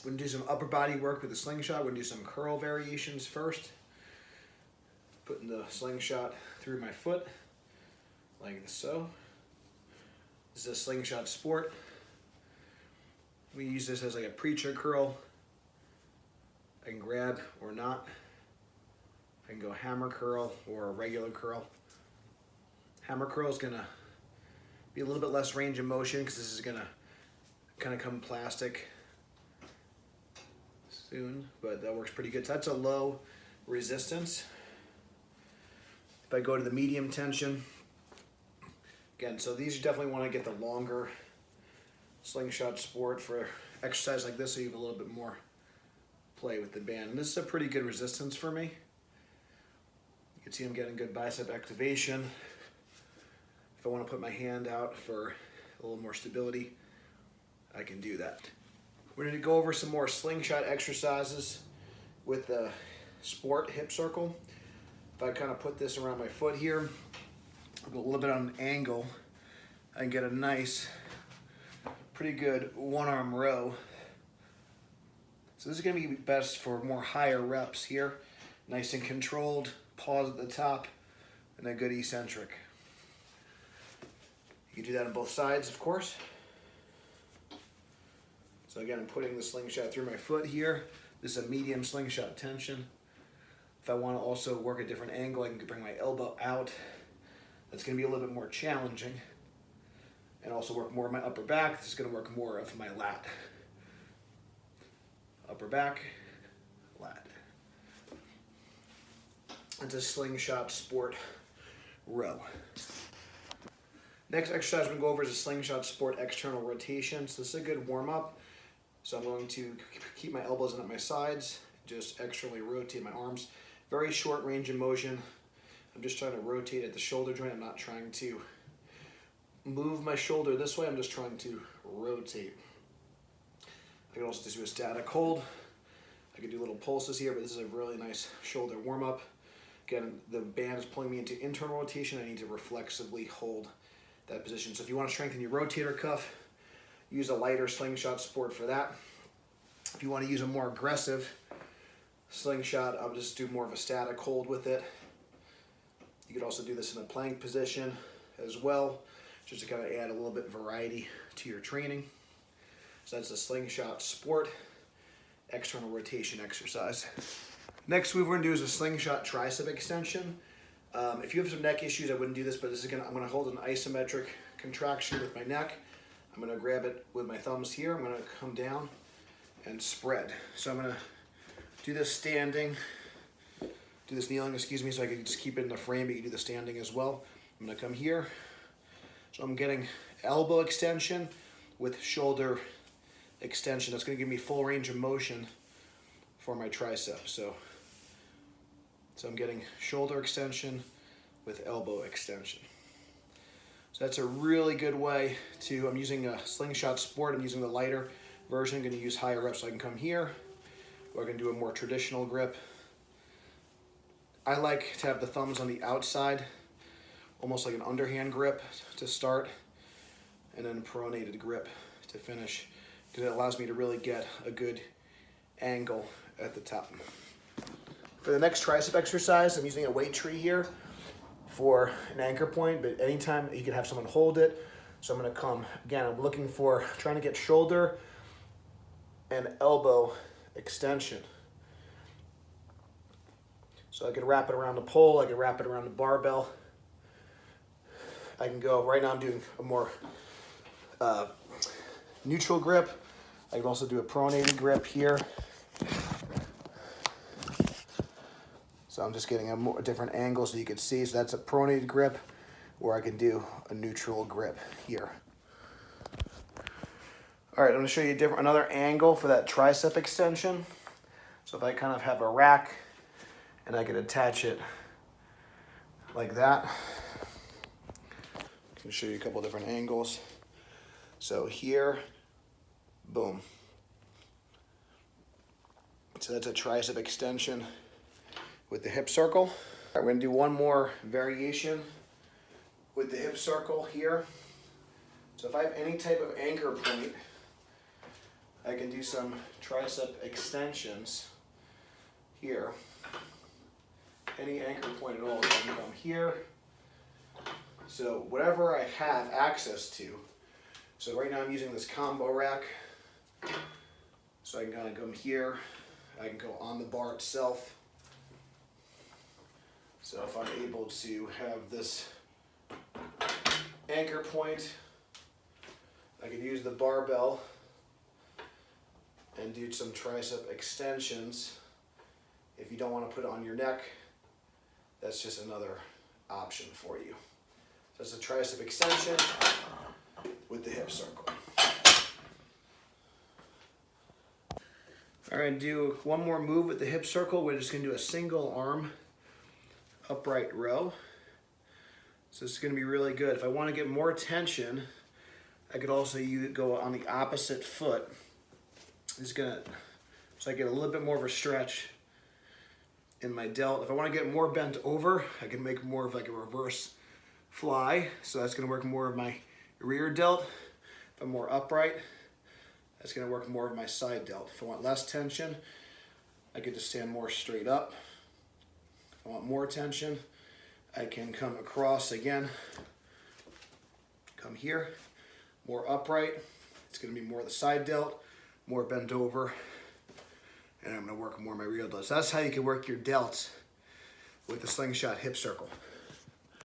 We're gonna do some upper body work with the slingshot. We're gonna do some curl variations first. Putting the slingshot through my foot, like so. This is a slingshot sport. We use this as like a preacher curl. I can grab or not. I can go hammer curl or a regular curl. Hammer curl is gonna be a little bit less range of motion because this is gonna kind of come plastic soon, but that works pretty good. So that's a low resistance. If I go to the medium tension, again, so these you definitely want to get the longer slingshot sport for exercise like this so you have a little bit more play with the band. And this is a pretty good resistance for me. You can see I'm getting good bicep activation. If I want to put my hand out for a little more stability, I can do that. We're going to go over some more slingshot exercises with the sport hip circle. If I kind of put this around my foot here, I'll go a little bit on an angle, I can get a nice, pretty good one-arm row. So this is going to be best for more higher reps here. Nice and controlled, pause at the top, and a good eccentric. You can do that on both sides, of course. So again, I'm putting the slingshot through my foot here. This is a medium slingshot tension. If I want to also work a different angle, I can bring my elbow out. That's going to be a little bit more challenging. And also work more of my upper back. This is going to work more of my lat. Upper back, lat. It's a slingshot sport row. Next exercise we're going to go over is a slingshot sport external rotation. So this is a good warm-up. So I'm going to keep my elbows in at my sides, just externally rotate my arms. Very short range of motion. I'm just trying to rotate at the shoulder joint. I'm not trying to move my shoulder this way. I'm just trying to rotate. I can also just do a static hold. I can do little pulses here, but this is a really nice shoulder warm-up. Again, the band is pulling me into internal rotation. I need to reflexively hold that position. So if you want to strengthen your rotator cuff, use a lighter slingshot sport for that. If you want to use a more aggressive slingshot, I'll just do more of a static hold with it. You could also do this in a plank position as well, just to kind of add a little bit of variety to your training. So that's a slingshot sport external rotation exercise. Next move we're gonna do is a slingshot tricep extension. If you have some neck issues, I wouldn't do this, but I'm gonna hold an isometric contraction with my neck. I'm gonna grab it with my thumbs here. I'm gonna come down and spread. So I'm gonna do this standing, do this kneeling, excuse me, so I can just keep it in the frame, but you do the standing as well. I'm gonna come here. So I'm getting elbow extension with shoulder extension. That's gonna give me full range of motion for my tricep. So I'm getting shoulder extension with elbow extension. So that's a really good way to, I'm using a slingshot sport, I'm using the lighter version. I'm gonna use higher reps so I can come here, or I can do a more traditional grip. I like to have the thumbs on the outside, almost like an underhand grip to start, and then pronated grip to finish, because it allows me to really get a good angle at the top. For the next tricep exercise, I'm using a weight tree here for an anchor point, but anytime you can have someone hold it. So I'm gonna come, again, I'm looking for, trying to get shoulder and elbow extension. So I can wrap it around the pole, I can wrap it around the barbell. I can go, right now I'm doing a more neutral grip. I can also do a pronated grip here. So I'm just getting a different angle so you can see. So that's a pronated grip, or I can do a neutral grip here. All right, I'm gonna show you another angle for that tricep extension. So if I kind of have a rack and I can attach it like that. I can show you a couple different angles. So here, boom. So that's a tricep extension with the hip circle. All right, we're gonna do one more variation with the hip circle here. So if I have any type of anchor point, I can do some tricep extensions here. Any anchor point at all, I can come here. So whatever I have access to. So right now I'm using this combo rack. So I can kind of come here. I can go on the bar itself. So if I'm able to have this anchor point, I can use the barbell and do some tricep extensions. If you don't want to put it on your neck, that's just another option for you. So it's a tricep extension with the hip circle. All right, do one more move with the hip circle. We're just gonna do a single arm upright row. So this is gonna be really good. If I wanna get more tension, I could also go on the opposite foot. It's gonna, so I get a little bit more of a stretch in my delt. If I wanna get more bent over, I can make more of like a reverse fly. So that's gonna work more of my rear delt. If I'm more upright, that's gonna work more of my side delt. If I want less tension, I could just stand more straight up. If I want more tension, I can come across again, come here, more upright. It's gonna be more the side delt, more bent over, and I'm gonna work more my rear delt. So that's how you can work your delts with the slingshot hip circle.